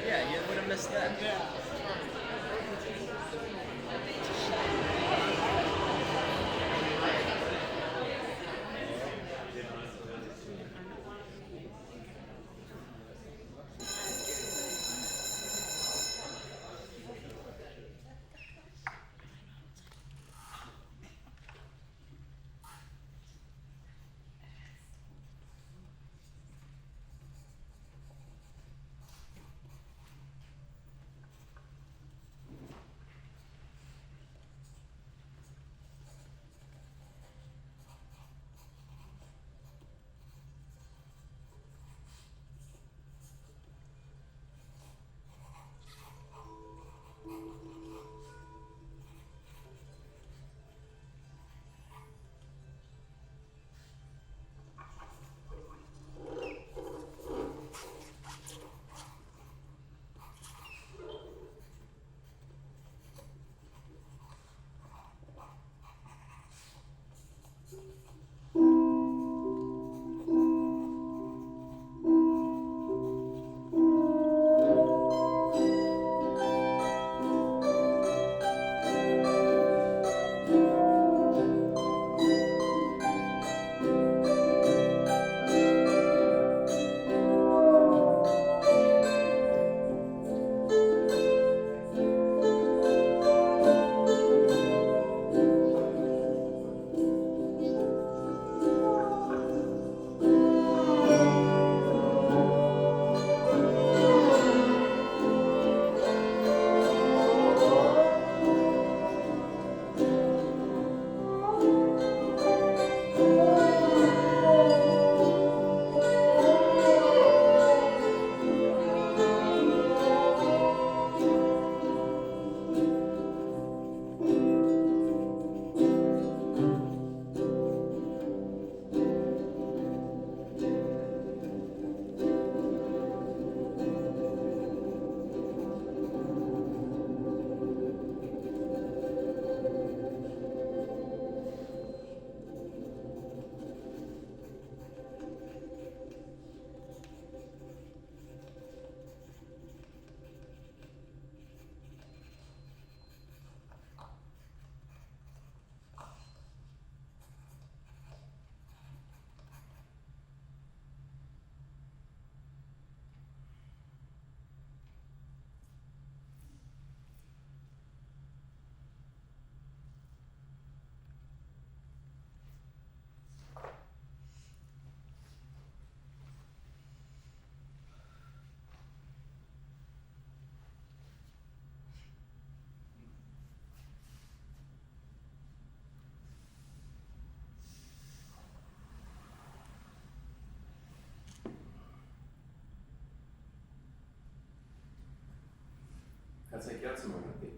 Yeah, you would have missed that. I'll take you out somewhere, maybe.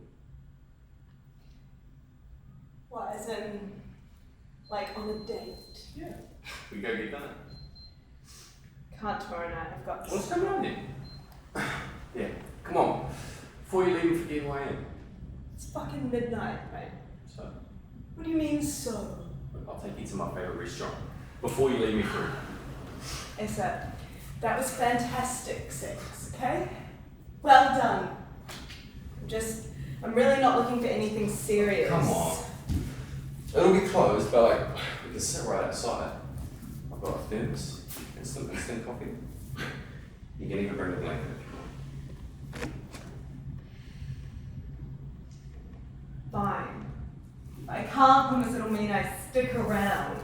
What, as in, like on a date? Yeah. We go get dinner. Can't tomorrow night, I've got What's going on then? Yeah, come on. Before you leave and forget who I am. It's fucking midnight, right? So, What do you mean, so? I'll take you to my favourite restaurant. Before you leave me through. Asa, that was fantastic sex, okay? Well done. I'm really not looking for anything serious. Come on. It'll be closed, but like, we can sit right outside. I've got a thermos and some instant coffee. You can even bring a blanket if you want. Fine. I can't promise it'll mean I stick around.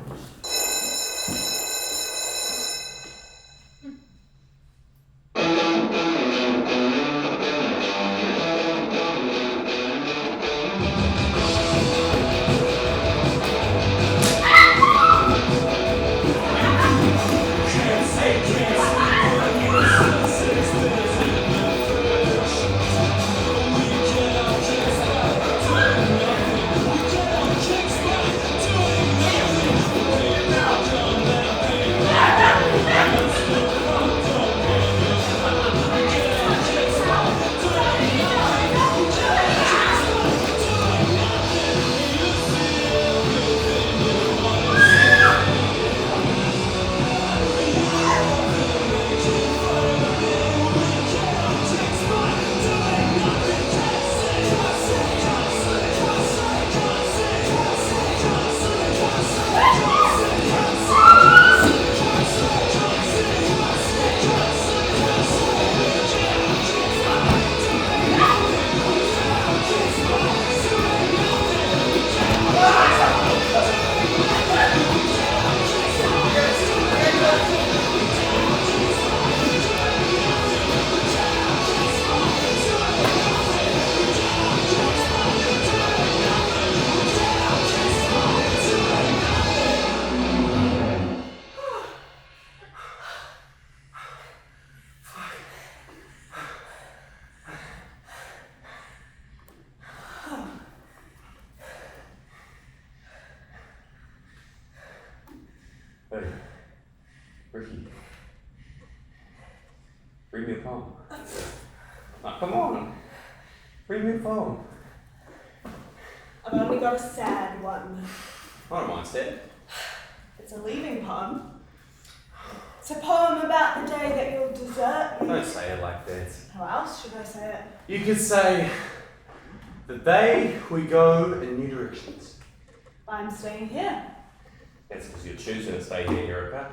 me a poem. Oh, come on. Read me a poem. I've only got a sad one. I don't mind sad. It's a leaving poem. It's a poem about the day that you'll desert me. Don't say it like that. How else should I say it? You could say, the day we go in new directions. I'm staying here. That's because you're choosing to stay here, Erika.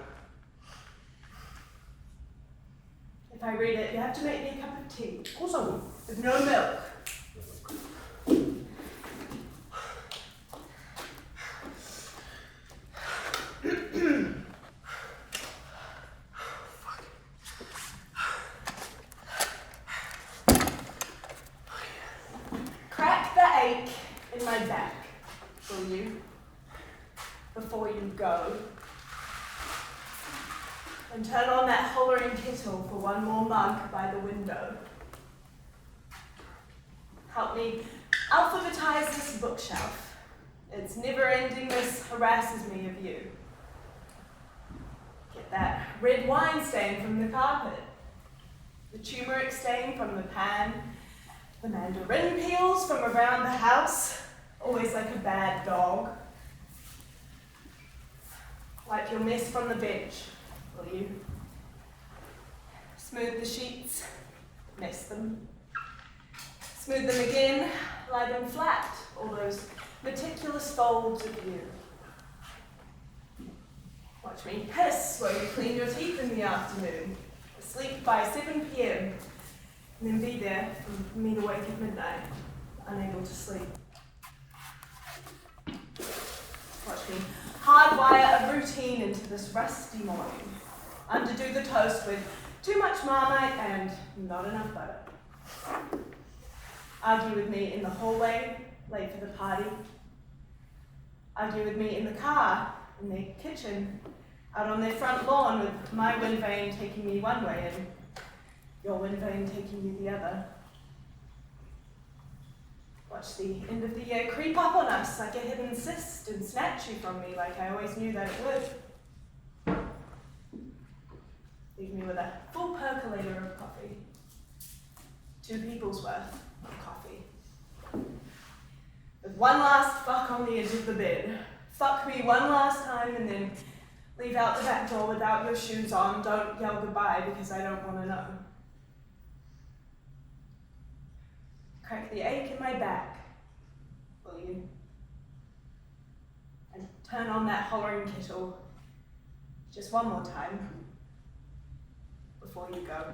If I read it, you have to make me a cup of tea. Of course I will. With no milk. Crack the ache in my back, will you? Before you go. And turn on that hollering kettle for one more mug by the window. Help me alphabetize this bookshelf. Its never-endingness harasses me of you. Get that red wine stain from the carpet, the turmeric stain from the pan, the mandarin peels from around the house, always like a bad dog. Wipe your mess from the bench, will you? Smooth the sheets, mess them. Smooth them again, lie them flat, all those meticulous folds of you. Watch me hiss while you clean your teeth in the afternoon, asleep by 7 p.m, and then be there for me to wake at midnight, unable to sleep. Watch me hardwire a routine into this rusty morning, underdo the toast with too much Marmite and not enough butter. Argue with me in the hallway, late for the party. Argue with me in the car, in the kitchen, out on their front lawn with my wind vane taking me one way and your wind vane taking you the other. Watch the end of the year creep up on us like a hidden cyst and snatch you from me like I always knew that it would. Leave me with a full percolator of coffee. 2 people's worth of coffee. With one last fuck on the edge of the bed. Fuck me one last time and then leave out the back door without your shoes on. Don't yell goodbye because I don't want to know. Crack the ache in my back, will you? And turn on that hollering kettle just one more time before you go.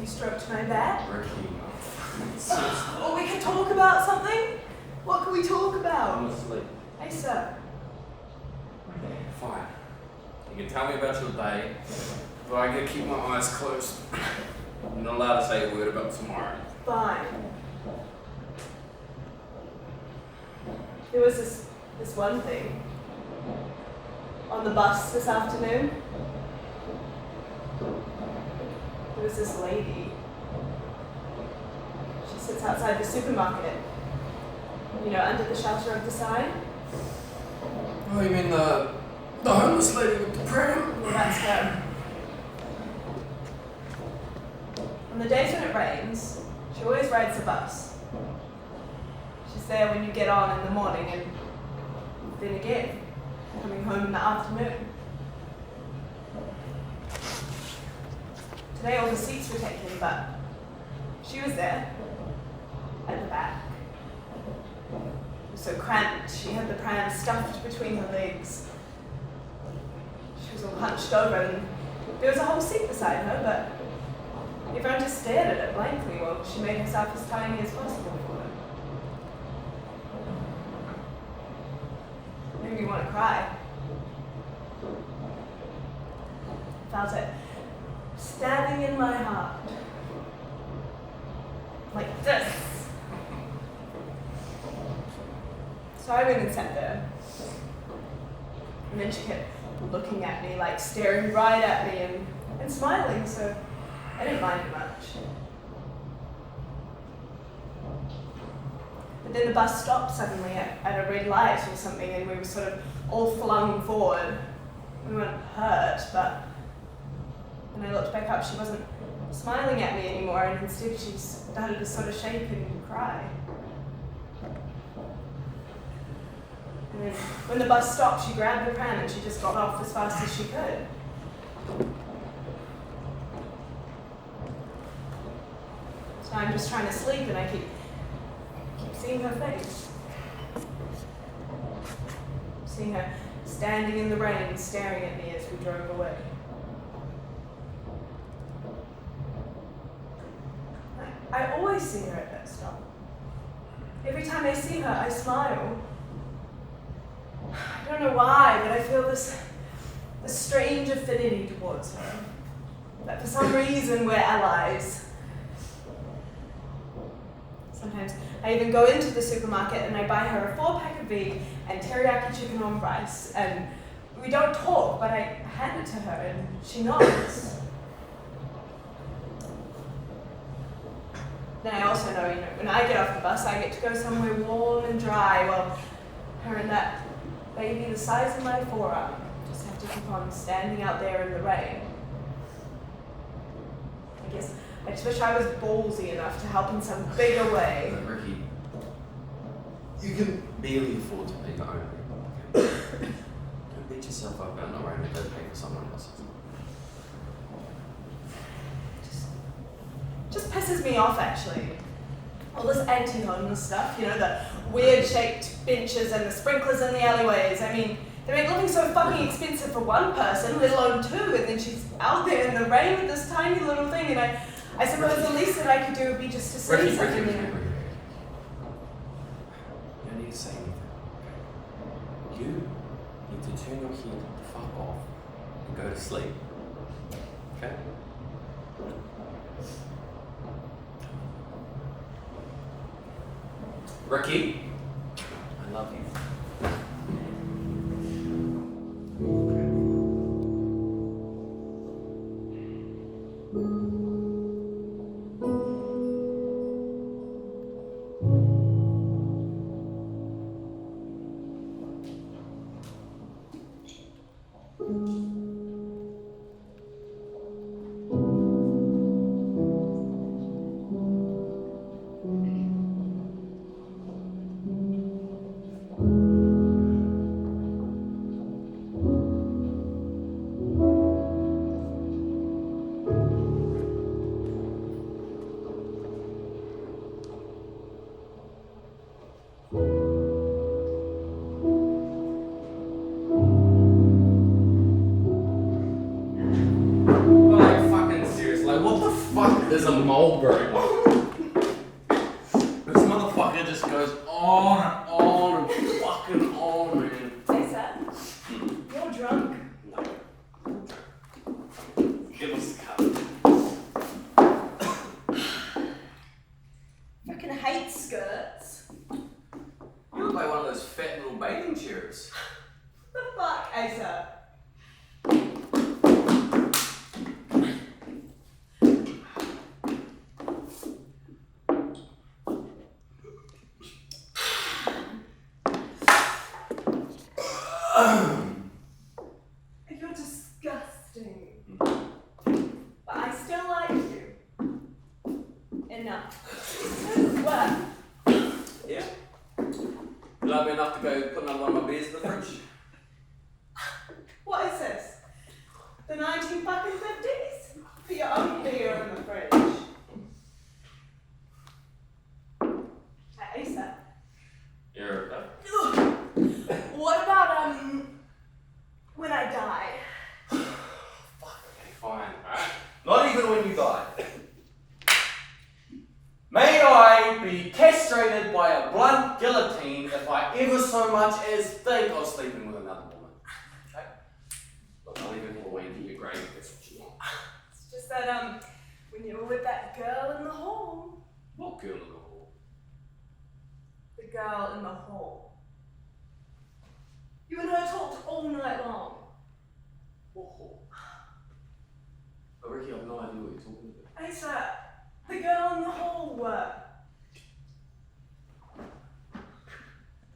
Stroked my back. Or we can talk about something. What can we talk about? I'm asleep. Asa. Fine. You can tell me about your day, but I gotta keep my eyes closed. I'm not allowed to say a word about tomorrow. Fine. There was this one thing on the bus this afternoon. There was this lady. She sits outside the supermarket. You know, under the shelter of the sign. Oh, you mean the homeless lady with the pram? Well, that's her. On the days when it rains, she always rides the bus. She's there when you get on in the morning and then again, coming home in the afternoon. Today all the seats were taken, but she was there, at the back. It was so cramped, she had the pram stuffed between her legs. She was all hunched over and there was a whole seat beside her, but everyone just stared at it blankly while she made herself as tiny as possible for them. It made me want to cry. I felt it stabbing in my heart. Like this. So I went and sat there. And then she kept looking at me, like staring right at me and smiling, so I didn't mind it much. But then the bus stopped suddenly at a red light or something, and we were sort of all flung forward. We weren't hurt, but when I looked back up, she wasn't smiling at me anymore, and instead she started to sort of shake and cry. And then when the bus stopped, she grabbed the pram and she just got off as fast as she could. So I'm just trying to sleep and I keep seeing her face. Seeing her standing in the rain, staring at me as we drove away. I always see her at that stop. Every time I see her, I smile. I don't know why, but I feel this strange affinity towards her. That for some reason we're allies. Sometimes I even go into the supermarket and I buy her a 4-pack of veg and teriyaki chicken on rice, and we don't talk, but I hand it to her and she nods. Then I also know, when I get off the bus, I get to go somewhere warm and dry, while her and that baby the size of my forearm just have to keep on standing out there in the rain. I guess I just wish I was ballsy enough to help in some bigger way. But Ricky, you can barely afford to pay your own rent. Don't beat yourself up about not wanting to go pay for someone else's. Just pisses me off, actually. All this anti-homeless stuff, the weird-shaped benches and the sprinklers in the alleyways. I mean, they make living so fucking expensive for one person, let alone two, and then she's out there in the rain with this tiny little thing, and I suppose the least that I could do would be just to say something. Ricky. You don't need to say anything. Okay? You need to turn your head the fuck off and go to sleep. Okay? Ricky, I love you. There's a mulberry one. This motherfucker just goes on and on and fucking on, man. Asa, you're drunk. No. Give us a cup. Fucking hate skirts. You look like one of those fat little bathing chairs. The fuck, Asa? You're disgusting. But I still like you. Enough. Well. Yeah? You love me enough to go put another one of my beers in the fridge? What is this? The 1950s? For your own beer in the fridge. Asa. Erika. What about, when I die? Fuck, okay, fine. Alright? Not even when you die. May I be castrated by a blunt guillotine if I ever so much as think of sleeping with another woman. Okay? Look, I'll leave it all the way into your grave if that's what you want. It's just that, when you were with that girl in the hall. What girl in the hall? The girl in the hall. You and her talked all night long. What hall? Oh, Ricky, I have no idea what you're talking about. Asa, the girl in the hall were.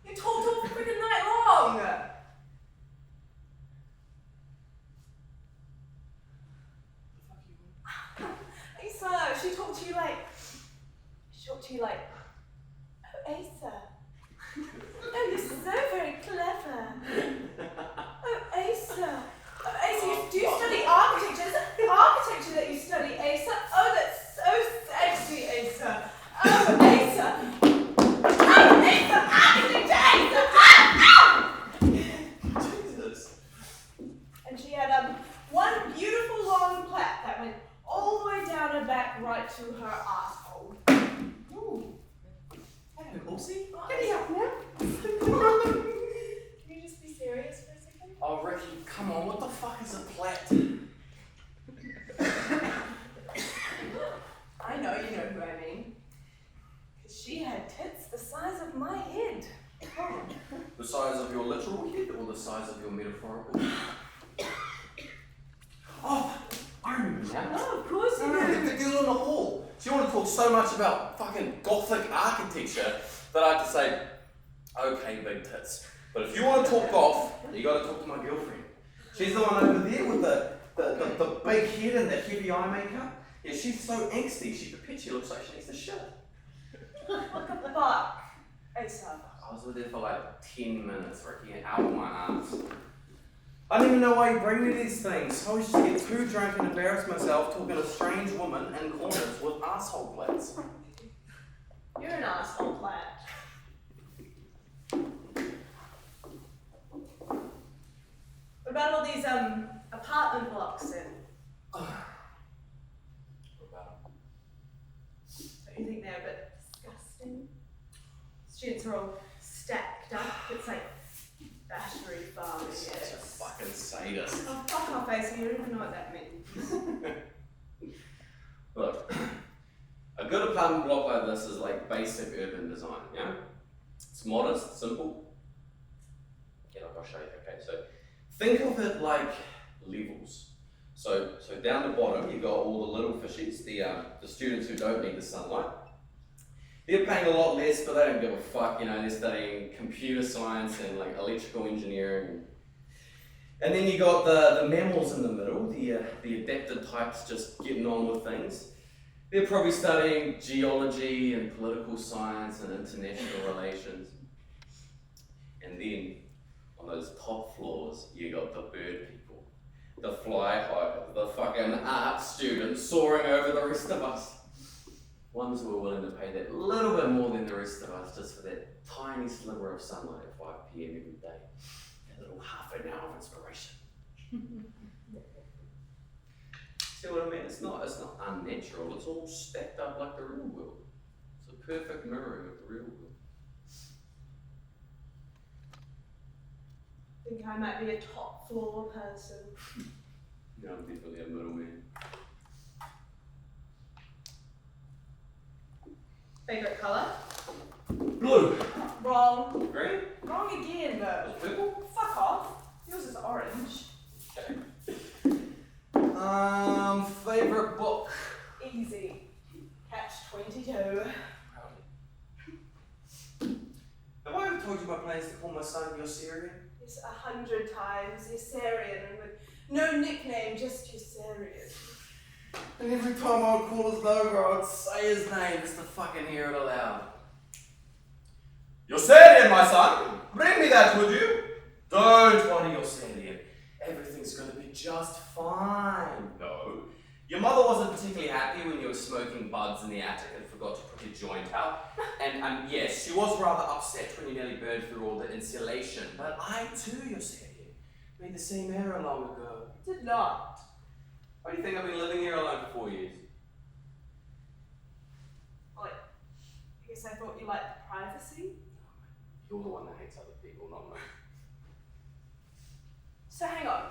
You talked all freaking night long. Asa, she talked to you like, oh, Asa. Oh, you're so very clever. Oh, Asa. Oh, Asa, do you study architecture? Is it architecture that you study, Asa? Oh, that's so sexy, Asa. Oh, Asa. Oh, Asa, architecture, Asa. Ah, ah! Jesus. And she had one beautiful long plait that went all the way down her back right to her asshole. Ooh. Hey, oopsie. Get it up now. Can you just be serious for a second? Oh, Ricky, come on, what the fuck is a plait? I know you know who I mean. Because she had tits the size of my head. Oh. The size of your literal head or the size of your metaphorical? Oh, I remember now. Oh, of course you No, do. the girl in the hall. She wanted to talk so much about fucking Gothic architecture that I had to say, okay, big tits. But if you want to talk golf, you got to talk to my girlfriend. She's the one over there with the big head and the heavy eye makeup. Yeah, she's so angsty. She perpetually looks like she needs to shit. What the fuck? Asa. I was with her for like 10 minutes, Ricky, out of my arms. I don't even know why you bring me these things. I always just get too drunk and embarrass myself talking to a strange woman in corners with asshole plates. You're an asshole plant. What about all these apartment blocks in? What about them? Don't you think they're a bit disgusting? Students are all stacked up. It's like battery farming. Such a fucking sadist. Oh, fuck off, Asa. You don't even know what that means. Look, a good apartment block like this is like basic urban design, yeah? It's modest, simple. Yeah, look, I'll show you. Okay, so think of it like levels. So down the bottom, you've got all the little fishies, the students who don't need the sunlight. They're paying a lot less, but they don't give a fuck, you know, they're studying computer science and like electrical engineering. And then you got the mammals in the middle, the adapted types just getting on with things. They're probably studying geology and political science and international relations. And then on those top floors, you got the bird people, the fly hikers, the fucking art students soaring over the rest of us. Ones who are willing to pay that little bit more than the rest of us just for that tiny sliver of sunlight at 5 p.m. every day. That little half an hour of inspiration. See what I mean? It's not unnatural. It's all stacked up like the real world. It's a perfect mirroring of the real world. I think I might be a top floor person. Yeah, I'm definitely a middleman. Favorite colour? Blue. Wrong. Green. Wrong again, though. Purple. Fuck off. Yours is orange. Okay. Favorite book. Easy. Catch 22. Have I ever told you my plans to call my son Yossarian? Yes, 100 times, Yossarian, and with no nickname, just Yossarian. And every time I would call his logo, I would say his name just to fucking hear it aloud. Yossarian, my son! Bring me that, would you? Don't worry, Yossarian. Everything's gonna be just fine. No. Your mother wasn't particularly happy when you were smoking buds in the attic and forgot to put your joint out. And yes, she was rather upset when you nearly burned through all the insulation. But I too, Yossarian, made the same error long ago. Did not. Why do you think I've been living here alone for 4 years? Well, I guess I thought you liked privacy. You're the one that hates other people, not me. So hang on.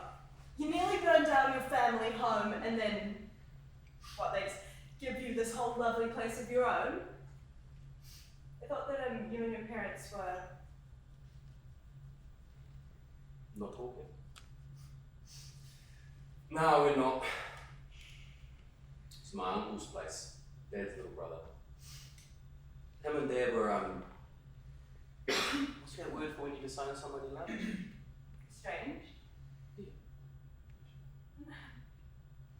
You nearly burned down your family home and then, what, they just give you this whole lovely place of your own? I thought that you and your parents were... Not talking. No, we're not. It's my uncle's place, Dad's little brother. Him and Dad were, what's that word for when you disown someone you love? Strange.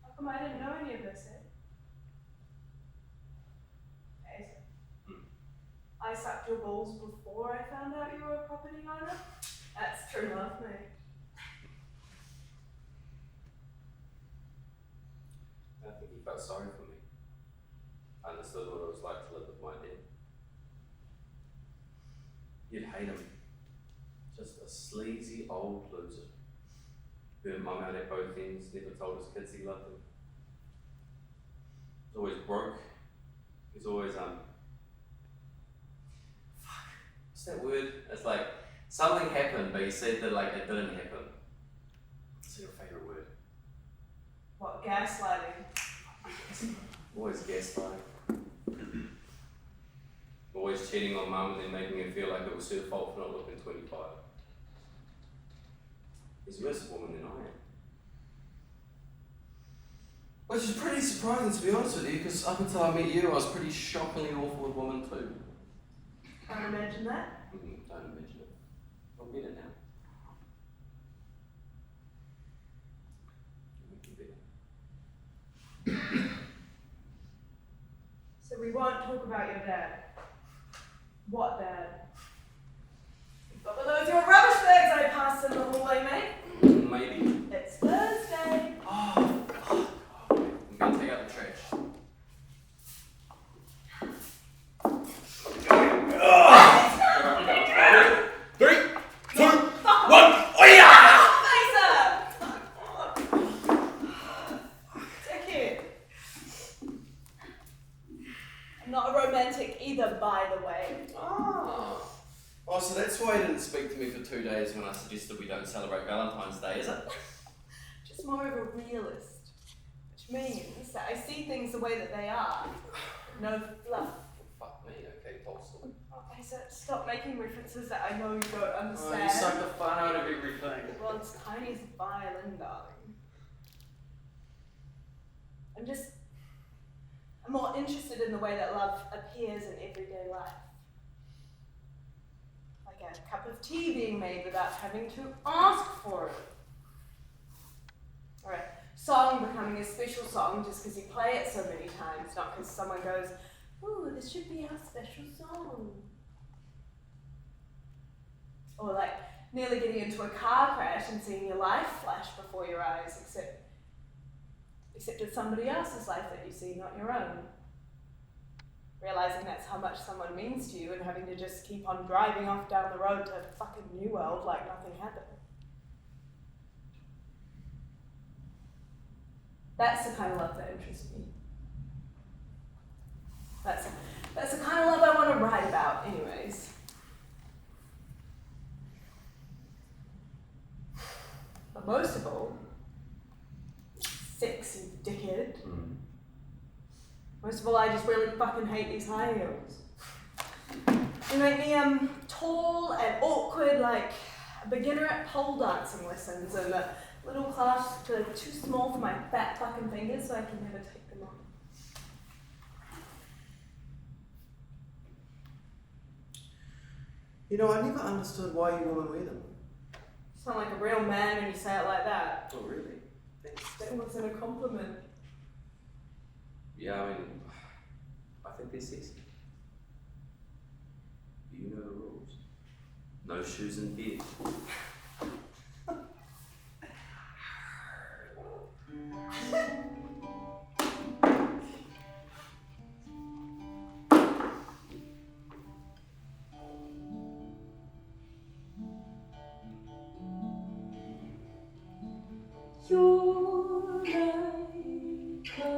How come I didn't know any of this, Asa? I sucked your balls before I found out you were a property owner? That's true love, mate. I think he felt sorry for me. I understood what it was like to live with my dad. You'd hate him. Just a sleazy old loser. Who had mum out at both ends, never told his kids he loved them. He was always broke. He was always, fuck, what's that word? It's like, something happened, but he said that like it didn't happen. What's your favourite word? What, gaslighting? Always gaslighting. Always cheating on mum and then making her feel like it was her fault for not looking 25. He's a worse woman than I am. Which is pretty surprising, to be honest with you, because up until I met you, I was pretty shockingly awful with women too. Can't imagine that. Don't imagine it. I'll get it now. So we won't talk about your dad. What dad? But were those your rubbish bags I passed in the hallway, mate? Maybe. It's Thursday. Oh, I'm going to take out the trash. Three, two, one. Oh yeah! I'm not a romantic either, by the way. Oh, so that's why you didn't speak to me for 2 days when I suggested we don't celebrate Valentine's Day, is it? Just more of a realist. Which means that I see things the way that they are. No fluff. Fuck me, okay, Tolstoy. Okay, so stop making references that I know you don't understand. Oh, you suck the fun out of everything. Well, it's Tiny's violin, darling. I'm more interested in the way that love appears in everyday life. Like a cup of tea being made without having to ask for it. Or a song becoming a special song just because you play it so many times, not because someone goes, ooh, this should be our special song. Or like nearly getting into a car crash and seeing your life flash before your eyes, except it's somebody else's life that you see, not your own. Realizing that's how much someone means to you and having to just keep on driving off down the road to fucking New World like nothing happened. That's the kind of love that interests me. That's the kind of love I want to write about, anyways. But most of all, sexy dickhead. Most of all, I just really fucking hate these high heels. They make me tall and awkward, like a beginner at pole dancing lessons, and a little clasps are too small for my fat fucking fingers, so I can never take them off. You know, I never understood why you women wear them. sound like a real man when you say it like that. Oh, really? Thanks. That wasn't a compliment. Yeah, I mean, I think they're sexy. You know the rules. No shoes in bed. You're like a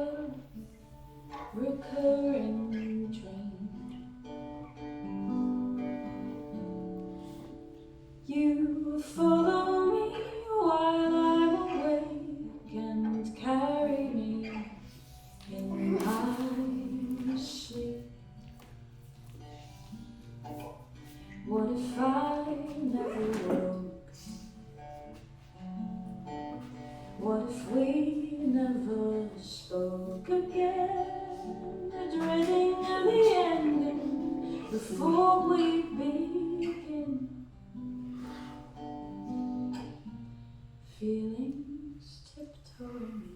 recurring dream. You follow me while I'm awake and carry me in my sleep. What if I never woke? What if we never spoke again, dreading the ending before we begin? Feelings tiptoeing.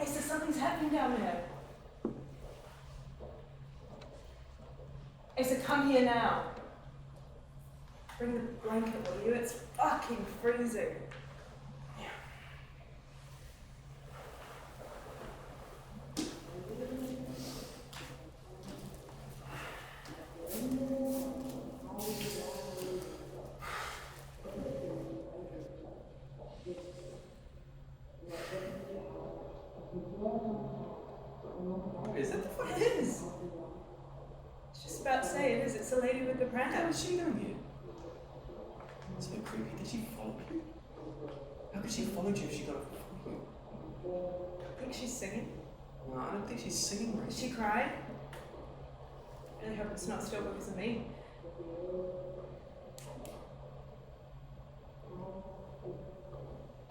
Asa, something's happening down there. Asa, come here now. Bring the blanket, will you? It's fucking freezing. Is it? It is. It's just about to say it is. It's the lady with the pram. How is she doing here? It's a bit creepy. Did she follow you? How could she follow you if she got a phone? I think she's singing. No, I don't think she's singing right. Is she crying? I really hope it's not still because of me.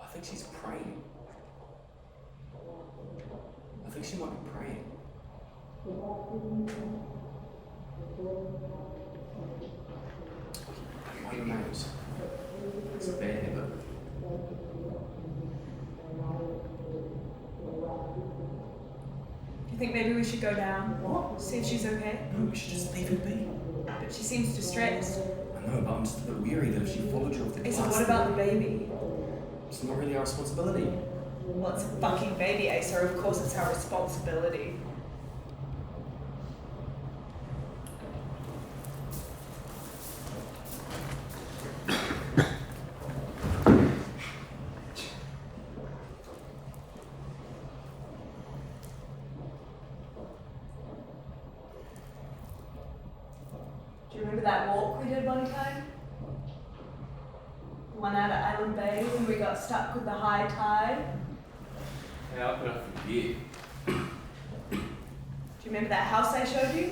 I think she's praying. I think she might be praying. Why your nails? It's a bad habit. Do you think maybe we should go down? What? See if she's okay? No, we should just leave her be. But she seems distressed. I know, but I'm just a bit weary that if she followed you off the Asa, glass... what about the baby? It's not really our responsibility. Well, it's a fucking baby, Asa. Of course it's our responsibility. you got stuck with the high tide? How could I forget? Do you remember that house I showed you?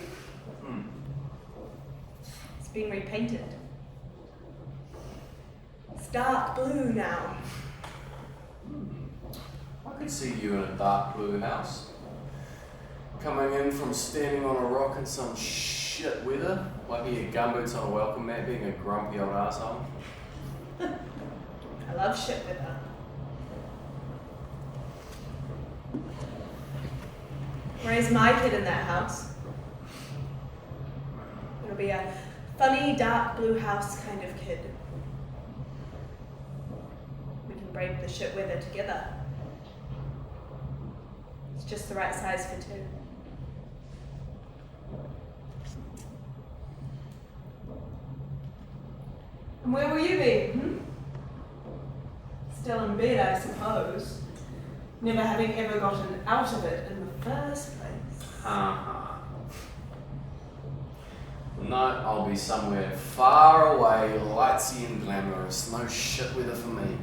It's been repainted. It's dark blue now. I could see you in a dark blue house. Coming in from standing on a rock in some shit weather, like your gumboots on a welcome mat, being a grumpy old arsehole. I love shit weather. Raise my kid in that house. It'll be a funny, dark blue house kind of kid. We can brave the shit weather together. It's just the right size for two. And where will you be? Still in bed, I suppose. Never having ever gotten out of it in the first place. No, I'll be somewhere far away, lightsy and glamorous. No shit weather for me.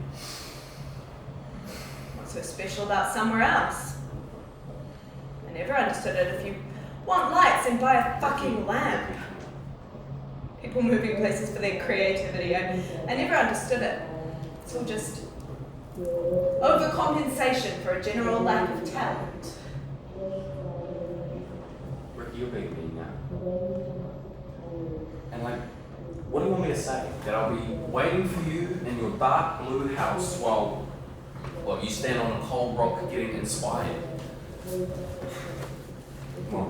What's so special about somewhere else? I never understood it. If you want lights, then buy a fucking lamp. People moving places for their creativity. I never understood it. It's all just overcompensation for a general lack of talent. Ricky, you're being mean now. And like, what do you want me to say? That I'll be waiting for you in your dark blue house while you stand on a cold rock getting inspired? Come on.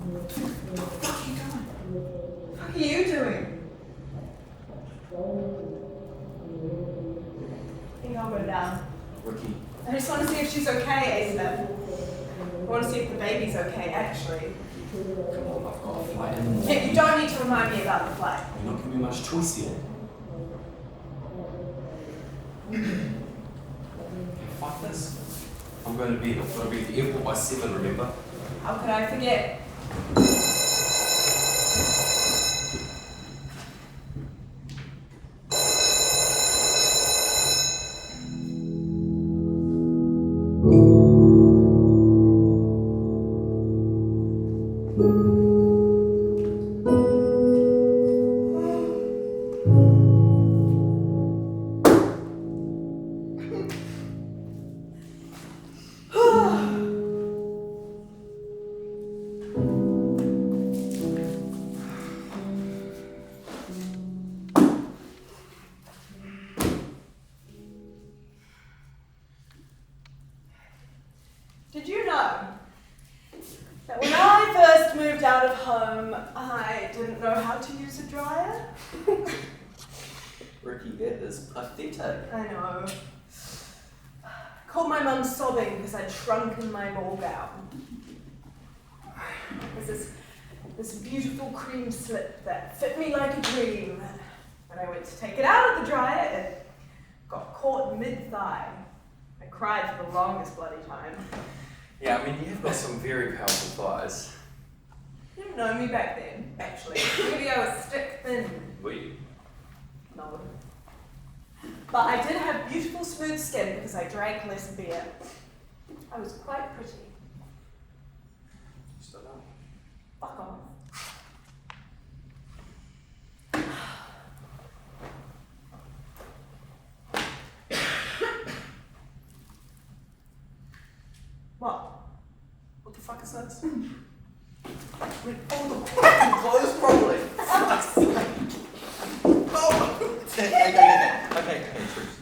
What the fuck are you doing? What are you doing? I think I'll go down. Ricky. I just want to see if she's okay, Asa. I want to see if the baby's okay, actually. Come on, I've got a flight in the morning. Yeah, you don't need to remind me about the flight. You're not giving me much choice yet. Fuck this. I'm going to be at the airport by 7, remember? How could I forget? Did you know that when I first moved out of home, I didn't know how to use a dryer? Ricky, that is pathetic. I know. Called my mum sobbing because I'd shrunken my ball gown. There's this beautiful cream slip that fit me like a dream. When I went to take it out of the dryer, it got caught mid-thigh. I cried for the longest bloody time. Yeah, I mean, you've got some very powerful thighs. You didn't know me back then, actually. Maybe I was stick thin. Were you? No. But I did have beautiful smooth skin because I drank less beer. I was quite pretty. Still not. Fuck off. What? What the fuck is this? Rick, hold the fucking clothes properly. Fuck's sake. Oh. Okay, truce.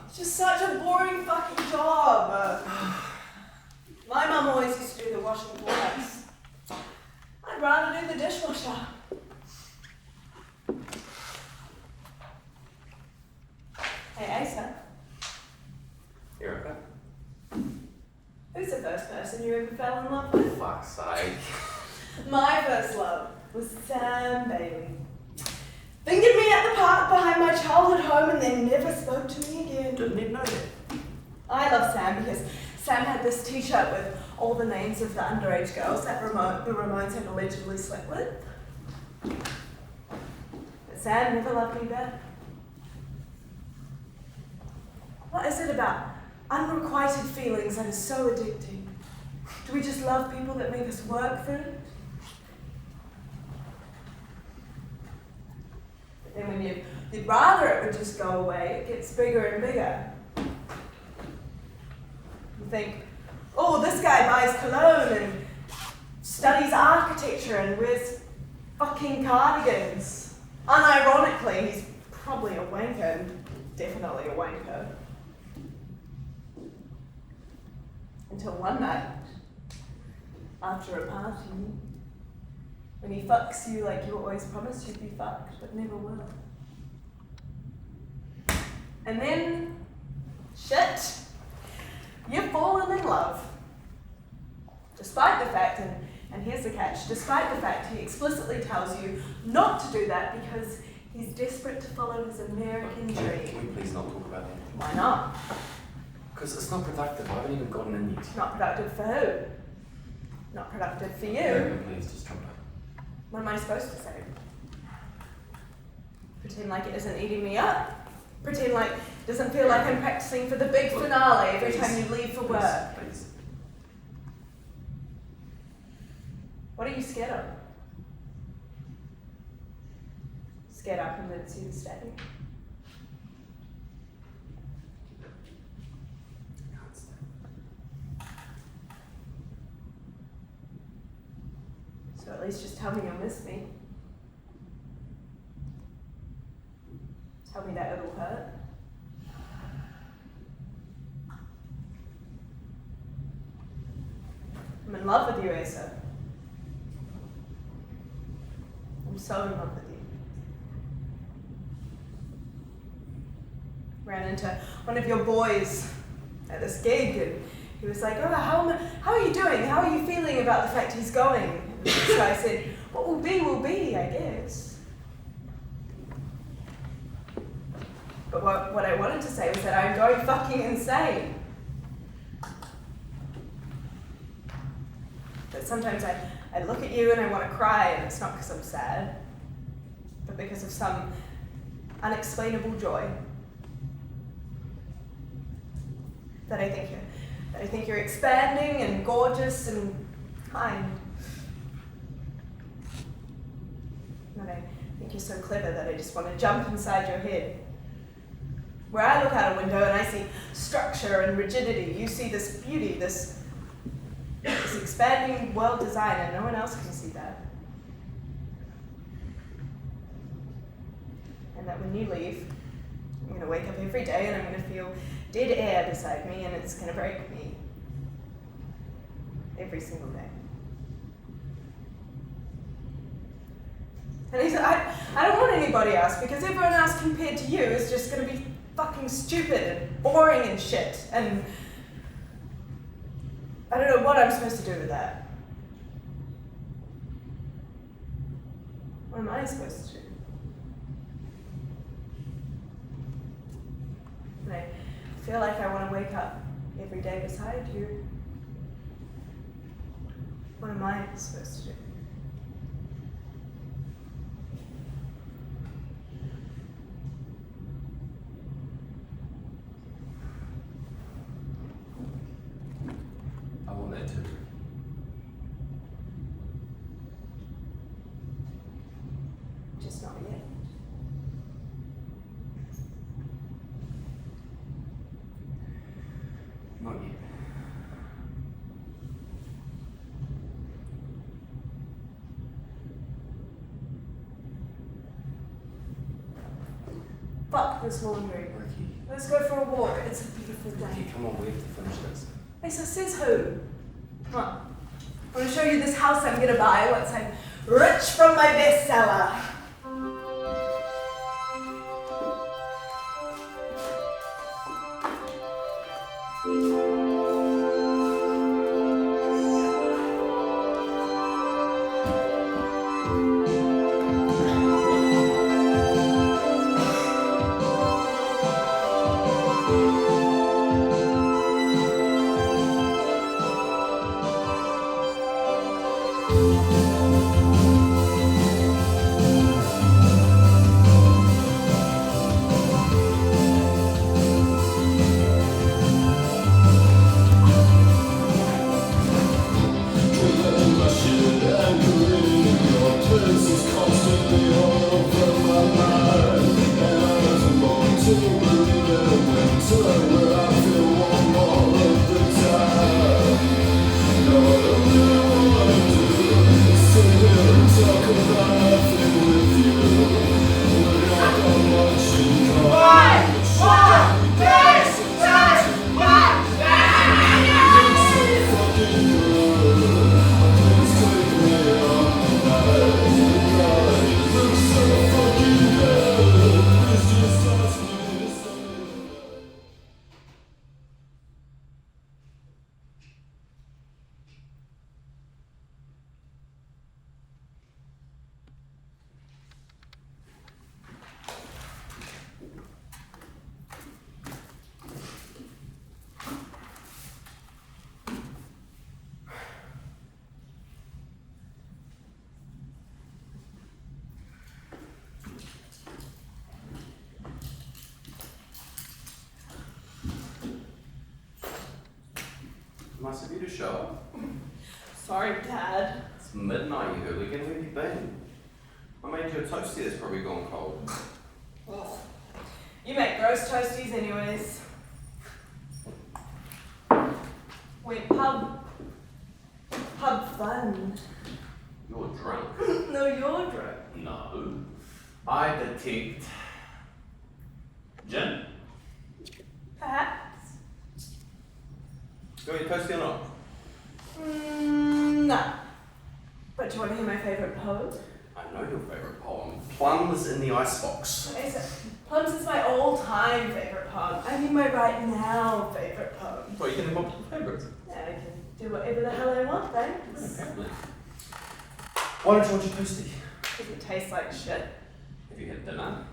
It's just such a boring fucking job. My mum always used to do the washing for us. I'd rather do the dishwasher. Hey, Asa. Erika. Who's the first person you ever fell in love with? Fuck's sake. My first love was Sam Bailey. Fingered me at the park behind my childhood home and then never spoke to me again. Didn't even know that. I love Sam because Sam had this t-shirt with all the names of the underage girls that the Ramones had allegedly slept with. But Sam never loved me back. What is it about unrequited feelings that is so addicting? Do we just love people that make us work for it? But then when you'd rather it would just go away, it gets bigger and bigger. You think, oh, this guy buys cologne and studies architecture and wears fucking cardigans. Unironically, he's probably a wanker, and definitely a wanker. Until one night, after a party, when he fucks you like you always promised you'd be fucked, but never will. And then, shit, you've fallen in love. Despite the fact, and here's the catch, despite the fact he explicitly tells you not to do that because he's desperate to follow his American dream. Can we please not talk about that? Why not? Because it's not productive. I haven't even gotten in yet. Not productive for who? Not productive for you. No, please, just stop it. What am I supposed to say? Pretend like it isn't eating me up? Pretend like it doesn't feel like I'm practicing for the big finale every time you leave for work? Please. What are you scared of? Scared I'll convince you to stay? Can't stay. So at least just tell me you'll miss me. Tell me that it'll hurt. I'm in love with you, Asa. I'm so in love with you. Ran into one of your boys at this gig and he was like, oh, how are you doing? How are you feeling about the fact he's going? So I said, what will be, I guess. But what I wanted to say was that I'm going fucking insane. That sometimes I look at you and I want to cry, and it's not because I'm sad, but because of some unexplainable joy. That I think you're expanding and gorgeous and kind. That I think you're so clever that I just want to jump inside your head. Where I look out a window and I see structure and rigidity, you see this beauty, this expanding world design, and no one else can see that. And that when you leave, I'm going to wake up every day and I'm going to feel dead air beside me, and it's going to break me. Every single day. And he said, I don't want anybody else, because everyone else compared to you is just going to be fucking stupid and boring and shit, and I don't know what I'm supposed to do with that. What am I supposed to do? And I feel like I want to wake up every day beside you. What am I supposed to do? I want that too. Just not yet. Not yet. Fuck this laundry. Ricky. Let's go for a walk. It's a beautiful Ricky, day. come on, we have to finish this. Asa, says who? Come on. I want to show you this house I'm going to buy once I'm rich from my bestseller. nice of you to show up. Sorry, Dad. It's midnight, you hooligan. Where have you been? I made you a toasty that's probably gone cold. Ugh. You make gross toasties anyways. Wait, pub fun. You're drunk. No, you're drunk. No. I detect gin. Perhaps. You want your toasty or not? No. But do you want to hear my favourite poem? I know your favourite poem. Plums in the icebox. Plums is my all-time favourite poem. I mean my right now favourite poem. Well, you can have multiple favourites. Yeah, I can do whatever the hell I want, thanks. Apparently. Why don't you want your toasty? Doesn't taste like shit. Have you had dinner?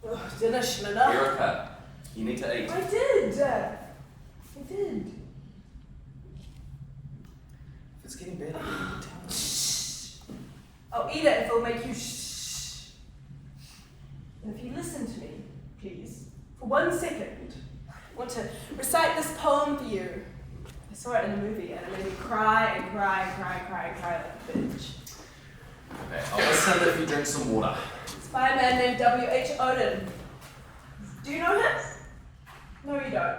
Ugh, dinner schlinner. Erika, you need to eat. I did. I did. If it's getting better, you can tell me. I'll eat it if it'll make you shh. And if you listen to me, please, for 1 second, I want to recite this poem for you. I saw it in a movie and it made me cry and cry and cry and cry and cry like a bitch. Okay, I'll listen if you drink some water. It's by a man named W.H. Auden. Do you know him? No, you don't.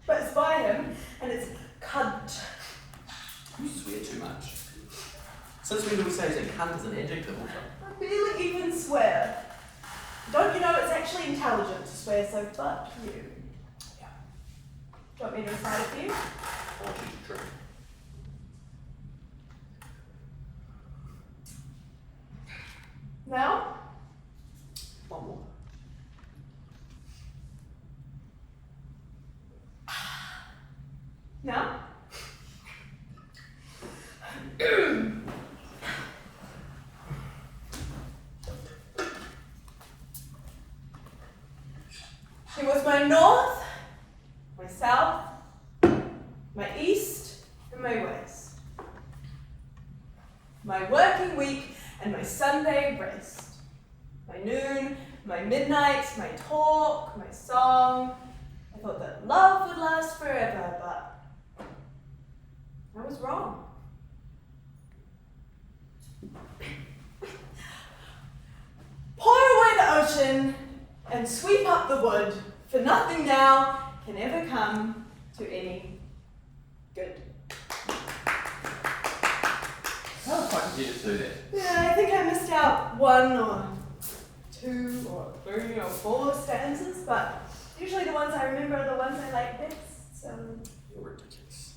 But it's by him and it's cunt. You swear too much. Since when do we say is a cunt as an adjective or something? I barely even swear. Don't you know it's actually intelligent to swear, so fuck you. Yeah. Do you want me to recite it for you? I want you to drink. Now? One more. Now? She was my north, my south, my east, and my west. My working week and my Sunday rest. My noon, my midnight, my talk, my song. I thought that love would last forever, but I was wrong. Pour away the ocean and sweep up the wood, for nothing now can ever come to any good. How the fuck did you just do that? Yeah, I think I missed out 1 or 2 or 3 or 4 stanzas, but usually the ones I remember are the ones I like best, so You're ridiculous.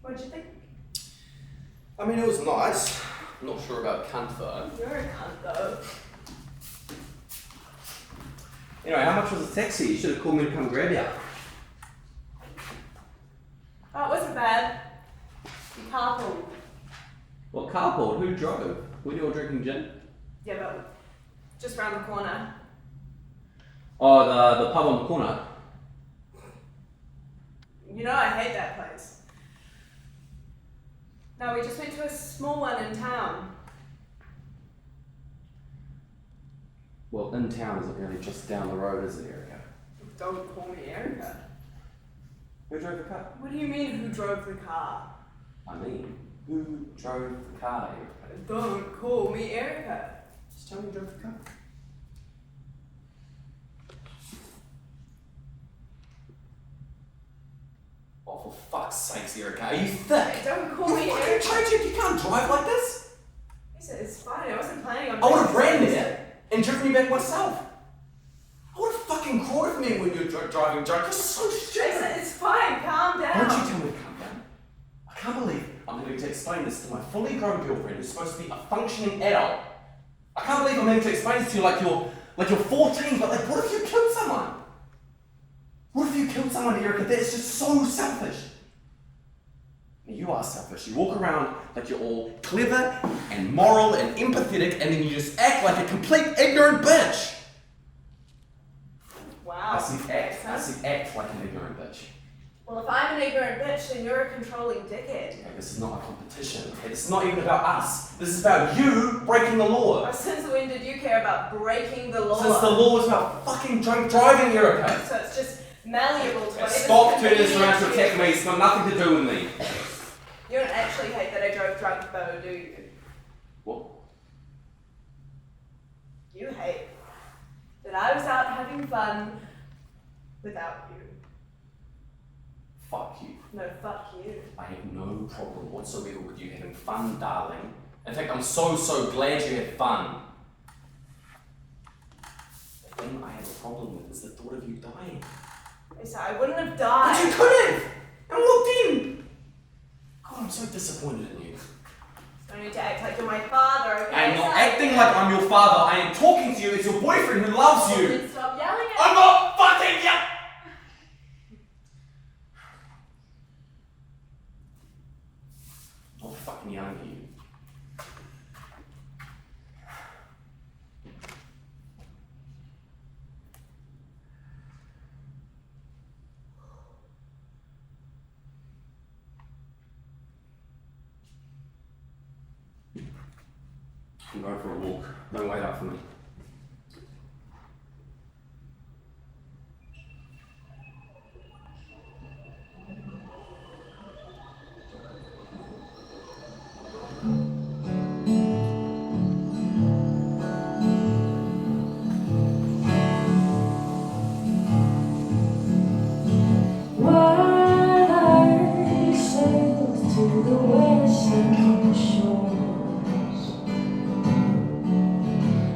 what'd you think? I mean, it was nice. I'm not sure about cunt though. You're a cunt though. Anyway, how much was the taxi? You should have called me to come grab you. Oh, it wasn't bad. We carpooled. What, carpool? Who drove? Were you all drinking gin? Yeah, but just round the corner. Oh, the pub on the corner. You know I hate that place. No, we just went to a small one in town. Well, in town isn't really just down the road, is it, Erika? Don't call me Erika. Who drove the car? What do you mean, who drove the car? I mean, who drove the car, Erika? Don't call me Erika. Just tell me who drove the car. Oh, for fuck's sakes, Erika, are you thick? Don't call me Erika. You can't drive like this. He said it's fine. I wasn't planning on. I would have ran there and driven you back myself. I would have fucking crawled with me when you were driving drunk. You're so stupid. Jason, it's fine. Calm down. Why don't you tell me to calm down? I can't believe I'm having to explain this to my fully grown girlfriend who's supposed to be a functioning adult. I can't believe I'm having to explain this to you like you're 14, but like, what if you killed someone? What if you killed someone, Erika? That is just so selfish. You are selfish. You walk around like you're all clever and moral and empathetic, and then you just act like a complete ignorant bitch. Wow. I see act like an ignorant bitch. Well, if I'm an ignorant bitch, then you're a controlling dickhead. Okay, this is not a competition. Okay, this is not even about us. This is about you breaking the law. Oh, since when did you care about breaking the law? Since the law was about fucking drunk driving, Erika. So it's just malleable to whatever. Stop turning this around to attack me. It's got nothing to do with me. You don't actually hate that I drove drunk though, do you? What? You hate that I was out having fun without you. Fuck you. No, fuck you. I have no problem whatsoever with you having fun, darling. In fact, I'm so glad you had fun. The thing I have a problem with is the thought of you dying. Asa, I wouldn't have died. But you could have! And walked in! God, I'm so disappointed in you. Don't need to act like you're my father, okay? I am not Asa? acting like I'm your father. I am talking to you as your boyfriend who loves you. Then stop yelling at I'm not fucking yelling! I'm not fucking yelling at you. I'm going for a walk. Don't wait up for me. While I sailed to the western shores,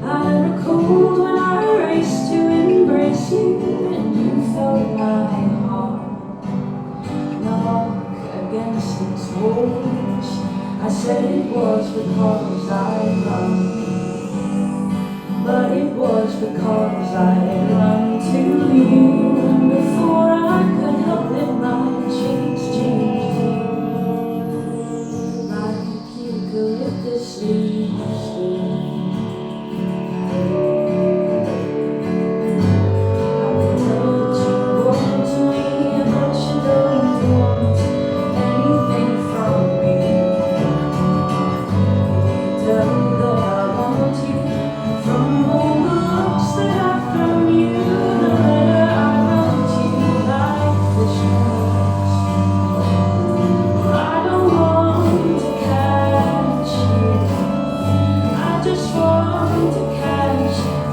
I recalled when I raced to embrace you, and you felt my heart knock against its walls. I said it was because I loved you, but it was because I run to you, and before I could help it, my cheeks changed like eucalyptus leaves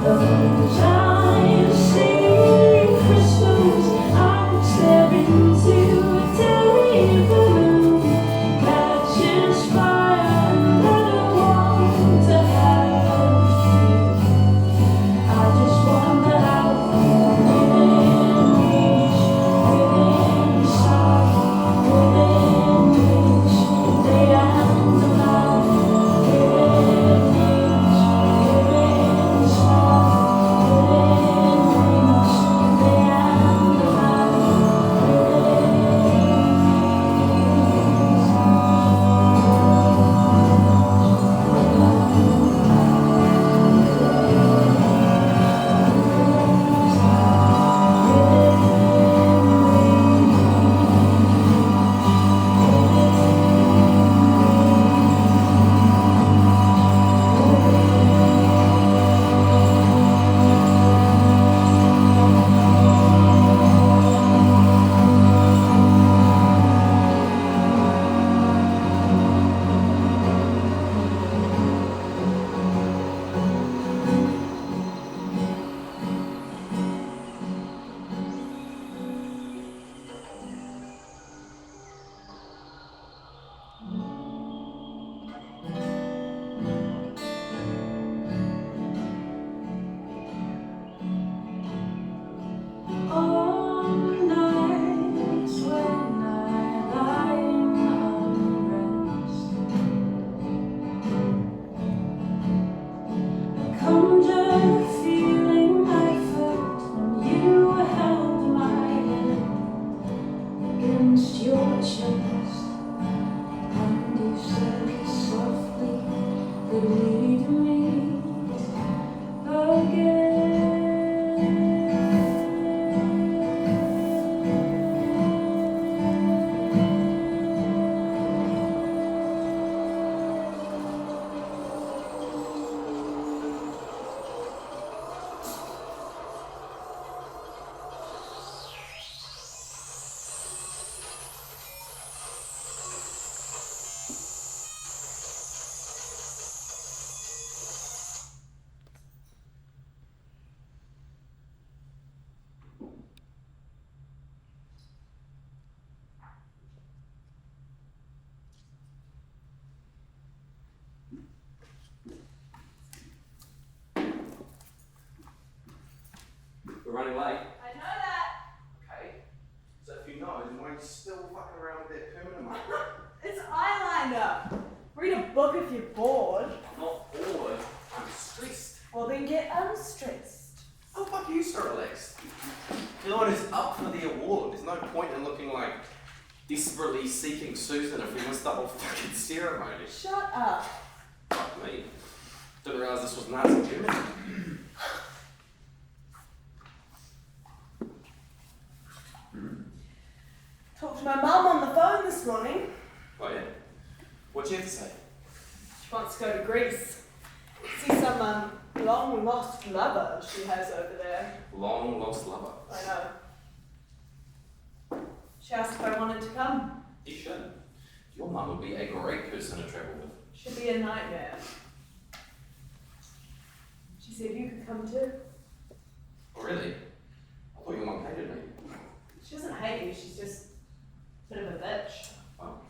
do. running late. I know that. Okay. So if you know, then why are you still fucking around with that permanent marker? It's eyeliner. Read a book if you're bored. I'm not bored, I'm stressed. Well, then get unstressed. Oh, fuck you, so relaxed. You're the one who's up for the award. There's no point in looking like desperately seeking Susan if we missed the whole fucking ceremony. Shut up. Fuck me. Didn't realise this was Nazi Germany. Talked to my mum on the phone this morning. Oh yeah? What'd you have to say? She wants to go to Greece. See some long lost lover she has over there. Long lost lover. I know. She asked if I wanted to come. You should. Your mum would be a great person to travel with. Should be a nightmare. She said you could come too. Oh really? I thought your mum hated me. She doesn't hate you, she's just a bit of a bitch. Well,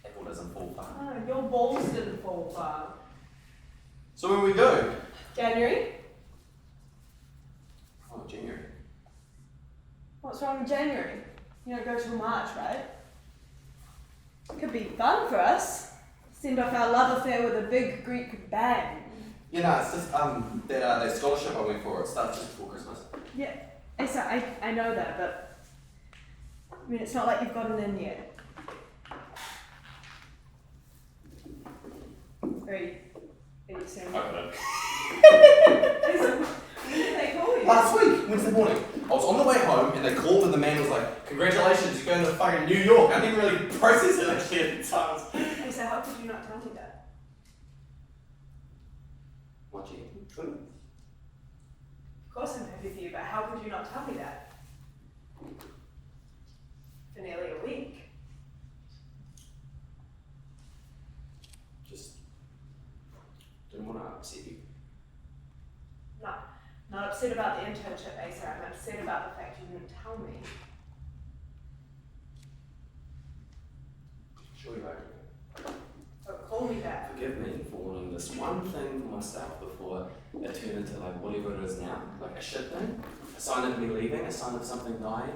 apple doesn't fall far. Oh, your balls didn't fall far. So where we go? January? Oh, January. What's wrong with January? You don't go till March, right? Could be fun for us. Send off our love affair with a big Greek bang. Yeah, no, it's just that scholarship I went for. It starts just before Christmas. Yeah, Asa, I know that, but I mean, it's not like you've gotten in yet. Are you saying that? Asa, when did they call you? Last week, Wednesday morning. I was on the way home and they called and the man was like, "Congratulations, you're going to fucking New York." I didn't really process it actually at the time. Asa, how could you not tell me that? What you? Of course I'm happy for you, but how could you not tell me that? For nearly a week. Just didn't want to upset you. No, not upset about the internship, Asa. I'm upset about the fact you didn't tell me. Sure you are. But call me that. Forgive me for wanting this one thing for myself before it turned into like whatever it is now. Like a shit thing. A sign of me leaving, a sign of something dying.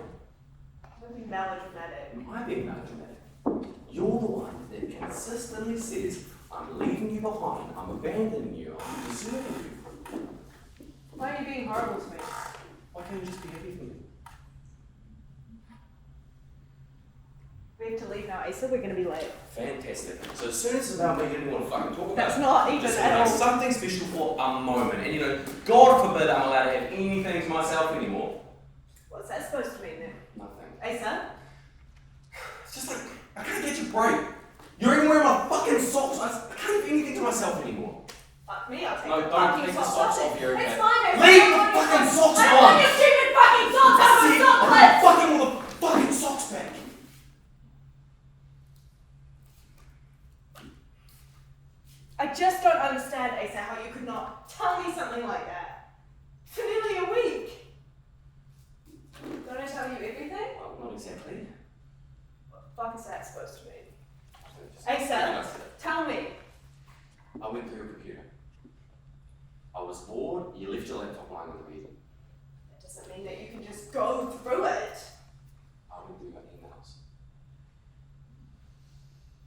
Don't be melodramatic. Am I being melodramatic? You're the one that consistently says, "I'm leaving you behind, I'm abandoning you, I'm deserting you." Why are you being horrible to me? Why can't you just be happy for me? We have to leave now, Asa. We're going to be late. Fantastic. So as soon as it's about me, you didn't want to fucking talk about That's it. not even Just at like all. something special for a moment. And you know, God forbid I'm allowed to have anything to myself anymore. What's that supposed to mean then? Nothing. Asa? It's just like, I can't get your break. You're even wearing my fucking socks. I can't have anything to myself anymore. Fuck me, I'll take No, the don't fucking take the socks socks off, Erika. It's fine, Asa. Leave I the don't want fucking your- socks I don't on. want your stupid fucking socks on my See, sock I'm clips! fucking all the fucking socks back. I just don't understand, Asa, how you could not tell me something like that. For nearly a week. Don't I tell you everything? Well, not exactly. What the fuck is that supposed to mean? Just- Asa, tell me. I went through your computer. I was bored, you left your laptop lying on the bed. That doesn't mean that you can just go through it. I went through your emails.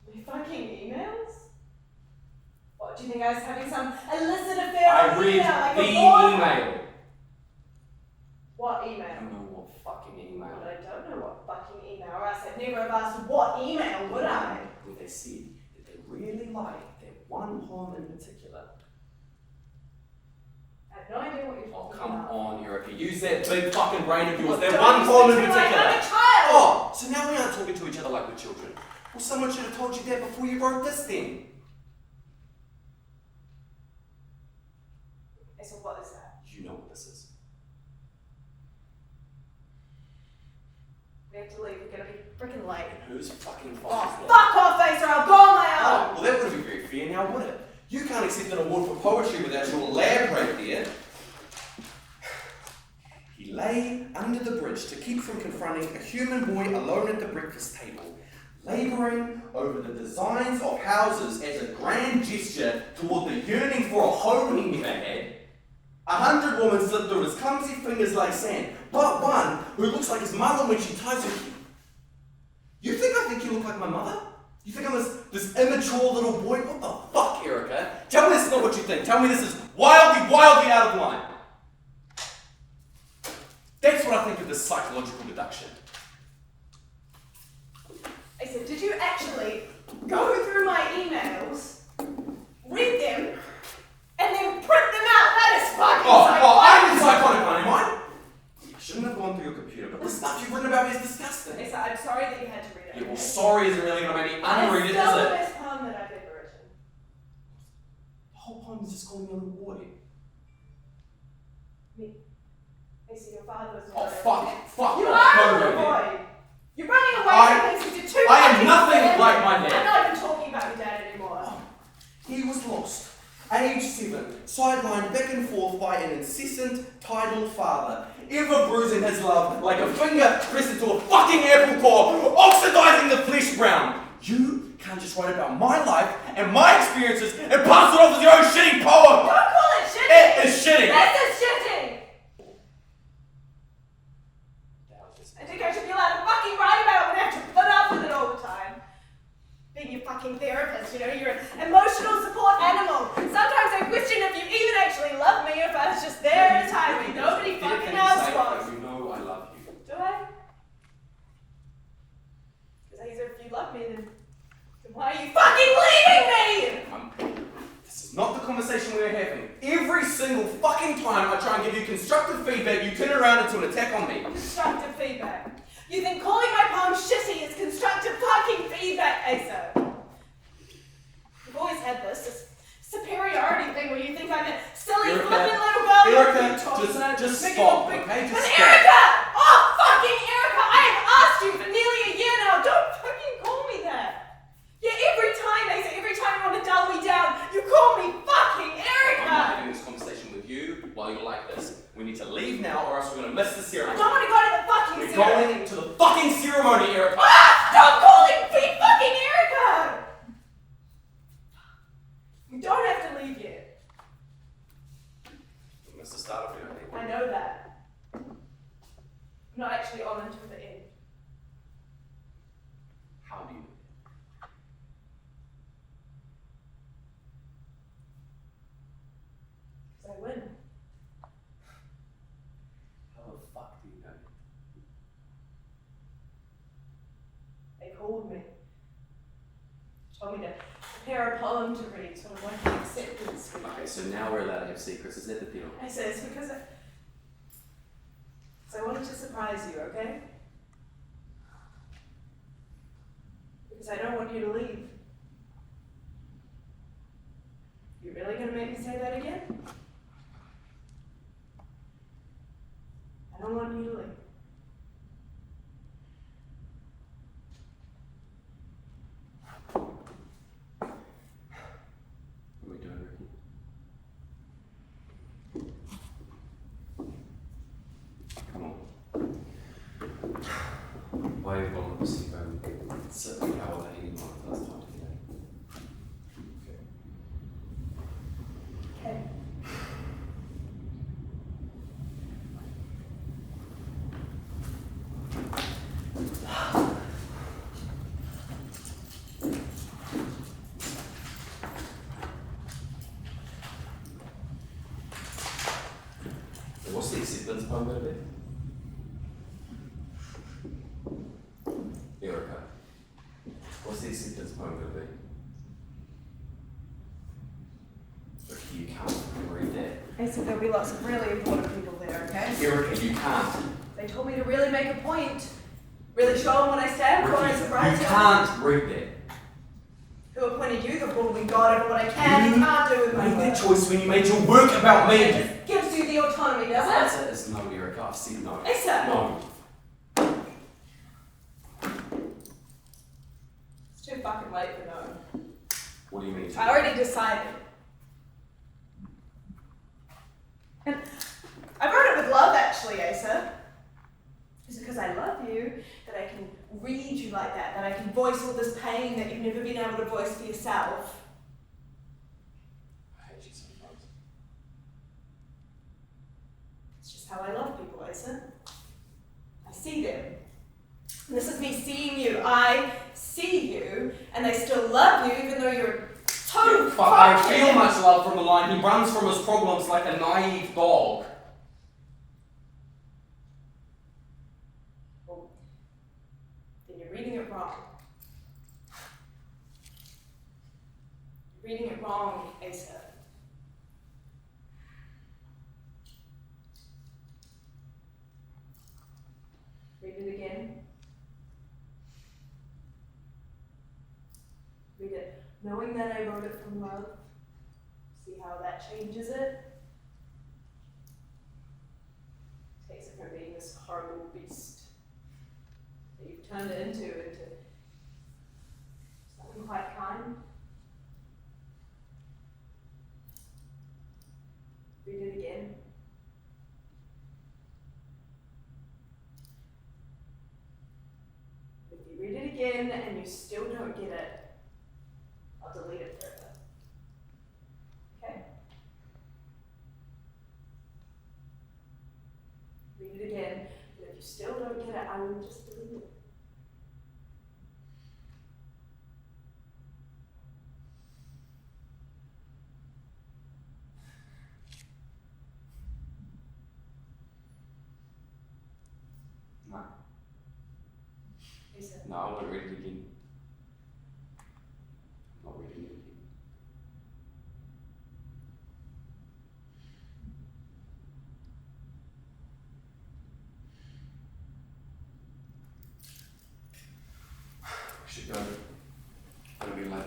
My fucking emails? What, do you think I was having some illicit affair I on read email like the a boy? email. What I email? don't know what fucking email. Well, I don't know what fucking email, or else I'd never have asked what email, would I? Where they said that they really liked that one poem in particular. I have no idea what you're Oh, talking come about. on, Erika. Use that big fucking brain of yours. Well, That don't one you poem in speak to me like particular. I'm a child! Oh, so now we aren't talking to each other like we're children. Well, someone should have told you that before you wrote this then. Okay, so what is that? You know what this is. We have to leave, we're gonna be freaking late. And whose fucking fault Oh, is that? fuck off, Face, or I'll go on my Oh, own! well, that wouldn't be very fair now, would it? You can't accept an award for poetry without your lab right there. He lay under the bridge to keep from confronting a human boy alone at the breakfast table, labouring over the designs of houses as a grand gesture toward the yearning for a home he never had. 100 women slipped through his clumsy fingers like sand, but one who looks like his mother when she ties her hair. You think I think you look like my mother? You think I'm this immature little boy? What the fuck, Erika? Tell me this is not what you think. Tell me this is wildly, wildly out of line. That's what I think of this psychological deduction. I said, did you actually go through my emails, read them, and then print them out? That is fucking psychotic. I'm the psychotic one, am I? I shouldn't have gone through your computer, but the stuff you've written about me is disgusting. I said, I'm sorry that you had to read it. Yeah, well, sorry isn't really going to make me unread it, is It's still the it? best poem that I've ever written. The whole poem is just calling me a little boy. Me. I see your father was a Oh, boy. fuck. You off. are No, a no, little no. boy. You're running away from things because you're too I am fucking nothing scared. like my dad. I'm not even talking about your dad anymore. He was lost, age 7, sidelined back and forth by an incessant tidal father, ever bruising his love like a finger pressed into a fucking apple core, oxidizing the flesh brown. You can't just write about my life and my experiences and pass it off as your own shitty poem. Don't call it shitty. It is shitty. This is shitty. I think I should be allowed to fucking write about it and have to put up with it all the time. Being your fucking therapist, you know, you're an emotional support animal. Sometimes I question if you even actually love me, if I was just there at a time when nobody fucking else was. You know I love you. Do I? Because I said if you love me, then why are you fucking leaving me? This is not the conversation we're having. Every single fucking time I try and give you constructive feedback, you turn around into an attack on me. Constructive feedback. You think calling my poem shitty is constructive fucking feedback, Asa? You've always had this superiority thing where you think I'm a silly, Erika, flippant little girl. Erika, Talking just making stop, a big- okay? Just But stop. Erika! Oh, fucking Erika! I have asked you for nearly a year now. Don't fucking call me that. Yeah, every time you want to dull me down, you call me fucking I'm Erika. not having this conversation with you while you're like this. We need to leave now or else we're going to miss the I ceremony. don't want to go to the fucking We're ceremony. going to the fucking ceremony, Erika. Ah! Stop calling me fucking Erika! We don't have to leave yet. We missed the start of it, I think. I know that. I'm not actually on until the end. How do you? Because I win. How the fuck do you know? They called me. Told me to prepare a poem to read, sort of like an acceptance speech. Okay, so now we're allowed to have secrets. Is that the deal? I said, it's because I wanted to surprise you, okay? Because I don't want you to leave. You really gonna make me say that again? I don't want you to leave. What are we doing, Ricky? Come on. Why are you going to sleep and sit in the hour that anyone does time today? Okay. What's the acceptance poem going to be? Erika, what's the acceptance poem going to be? Ricky, you can't read that. I said there'll be lots of really important people there, okay? Erika, you can't. They told me to really make a point. Really show them what I stand for and Ricky, surprise you them. can't read that. Who appointed you the ruling god over what I can and can't do with my You made work? that choice when you made your work about It me. just gives you the autonomy, does it? Answer is no, Erika. I've said no. Asa! No. It's too fucking late for no. What do you mean? I already decided. And I wrote it with love, actually, Asa. It's because I love you that I can read you like that I can voice all this pain that you've never been able to voice for yourself. I hate you sometimes. It's just how I love people, Asa. And they still love you even though you're a total But I fuckhead. feel much love from the line. He runs from his problems like a naive dog. Well, then you're reading it wrong. You're reading it wrong, Asa. Read it again. Read it knowing that I wrote it from love. See how that changes it? Takes it from being this horrible beast that you've turned it into something quite kind. Read it again. If you read it again and you still don't get it, I'll delete it forever. Okay? Read it again, and if you still don't get it, I will just delete it. No. Asa, No, I won't read it again. I'm not reading it again. We should go. It'll be late.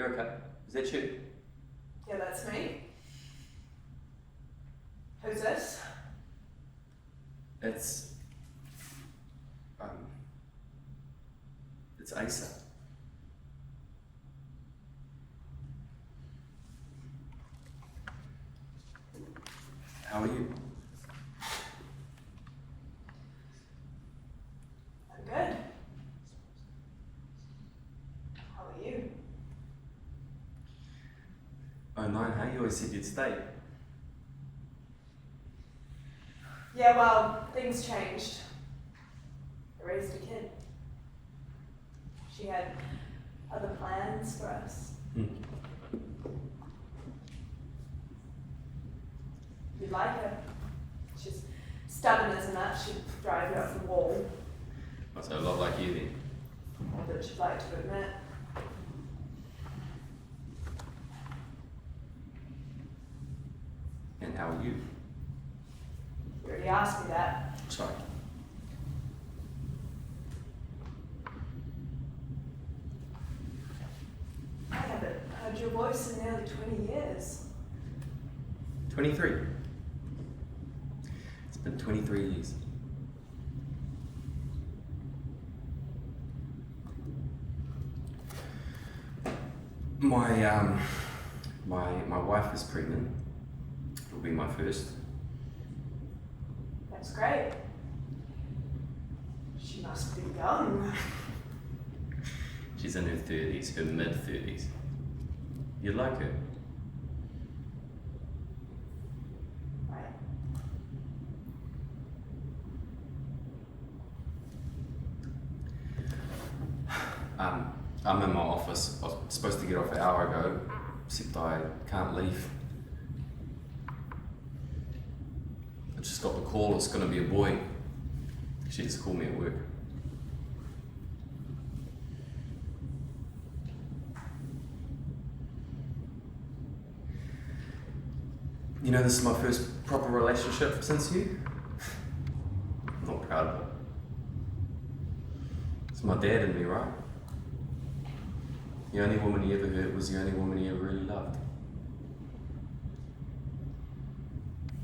Erika, is that you? Yeah, that's me. Who's this? It's Asa. How are you? I'm good. How are you? Oh, nine, how you always said you'd stay. Yeah, well, things changed. I raised a kid. She had other plans for us. You'd like her. She's stubborn as a nut. She'd drive you up the wall. Oh, so a lot like you then. More than she'd like to admit. And how are you? You already asked me that. Sorry. I haven't heard your voice in nearly 20 years. 23. It's been 23 years. My wife is pregnant. It'll be my first. That's great. She must be young. She's in her 30s, her mid-30s. You'd like her? Right. I'm in my office. I was supposed to get off an hour ago, except I can't leave. I just got the call, it's gonna be a boy. She just called me at work. You know, this is my first proper relationship since you. I'm not proud of it. It's my dad and me, right? The only woman he ever hurt was the only woman he ever really loved.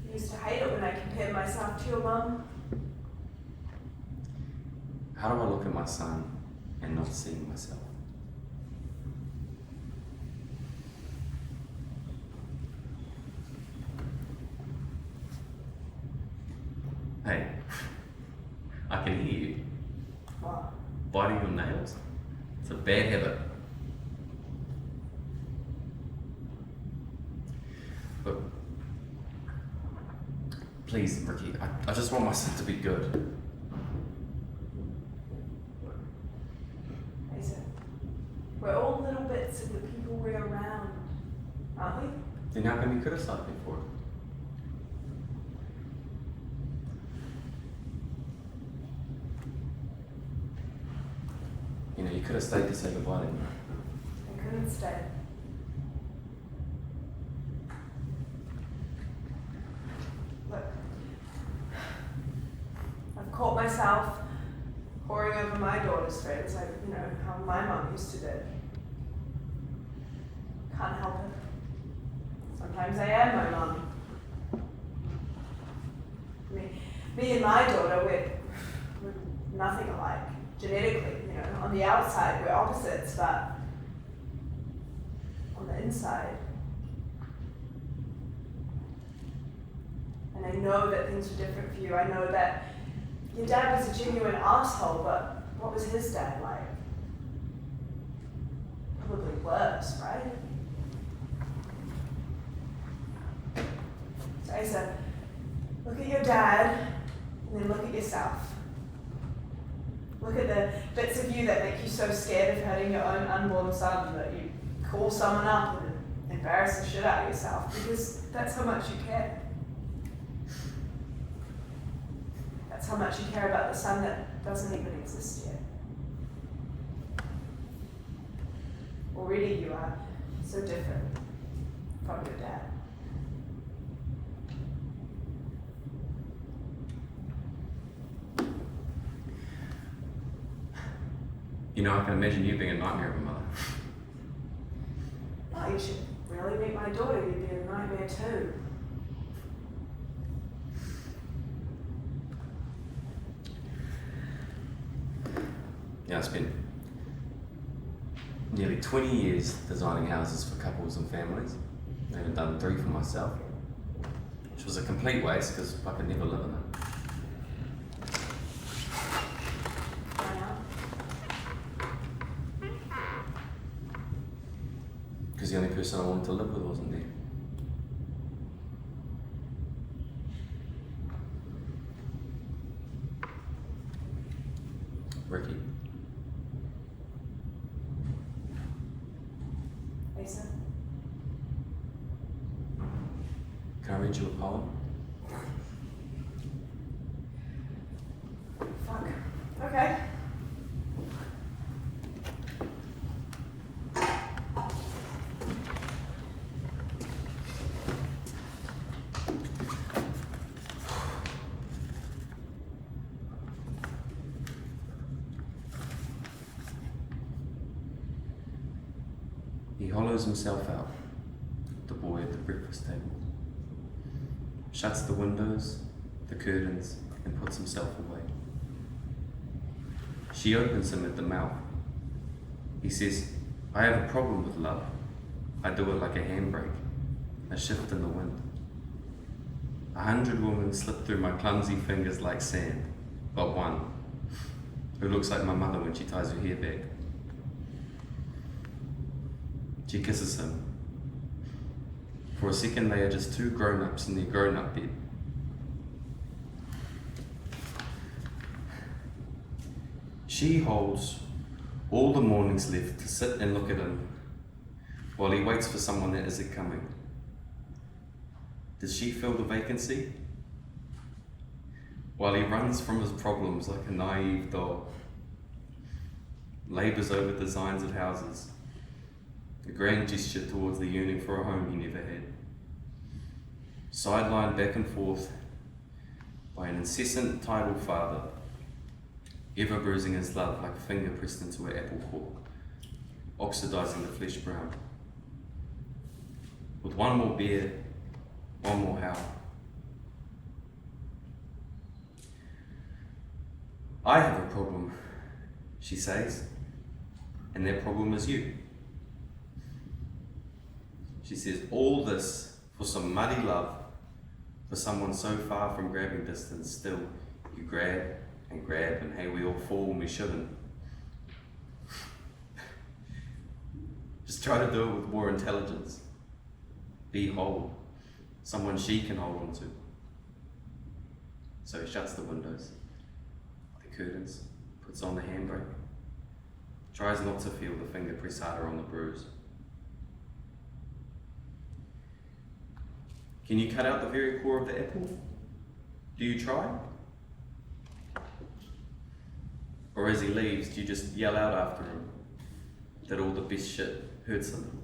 I used to hate it when I compared myself to your mum. How do I look at my son and not see myself? Hey, I can hear you. What? Biting your nails? It's a bad habit. Look, please, Ricky, I just want my son to be good. Asa, we're all little bits of the people we're around, aren't we? Then how can you criticize me for it? You know, you could have stayed to say goodbye to me. I couldn't stay. Look, I've caught myself poring over my daughter's friends, like, you know, how my mum used to do. Can't help it. Sometimes I am my mum. Me and my daughter, we're nothing alike. Genetically, you know, on the outside we're opposites, but on the inside. And I know that things were different for you. I know that your dad was a genuine asshole, but what was his dad like? Probably worse, right? So Asa, look at your dad, and then look at yourself. Look at the bits of you that make you so scared of hurting your own unborn son that you call someone up and embarrass the shit out of yourself, because that's how much you care. That's how much you care about the son that doesn't even exist yet. Already you are so different from your dad. You know, I can imagine you being a nightmare of a mother. Oh, you should really meet my daughter. You'd be a nightmare too. Yeah, I spent nearly 20 years designing houses for couples and families. I haven't done 3 for myself, which was a complete waste because I could never live in them. Because the only person I wanted to live with wasn't there. Ricky. Asa? Can I read you a poem? Fuck. Okay. He hollows himself out, the boy at the breakfast table. Shuts the windows, the curtains, and puts himself away. She opens him at the mouth. He says, I have a problem with love. I do it like a handbrake, a shift in the wind. 100 women slip through my clumsy fingers like sand, but one, who looks like my mother when she ties her hair back. She kisses him. For a second, they are just 2 grown-ups in their grown-up bed. She holds all the mornings left to sit and look at him while he waits for someone that isn't coming. Does she fill the vacancy? While he runs from his problems like a naive dog, labours over designs of houses, a grand gesture towards the yearning for a home he never had. Sidelined back and forth by an incessant tidal father, ever bruising his love like a finger pressed into an apple core, oxidising the flesh brown. With one more beer, one more howl. I have a problem, she says, and that problem is you. She says, all this for some muddy love, for someone so far from grabbing distance. Still, you grab, and hey, we all fall when we shouldn't. Just try to do it with more intelligence. Be whole, someone she can hold on to. So he shuts the windows, the curtains, puts on the handbrake, tries not to feel the finger press harder on the bruise. Can you cut out the very core of the apple? Do you try? Or as he leaves, do you just yell out after him that all the best shit hurts him?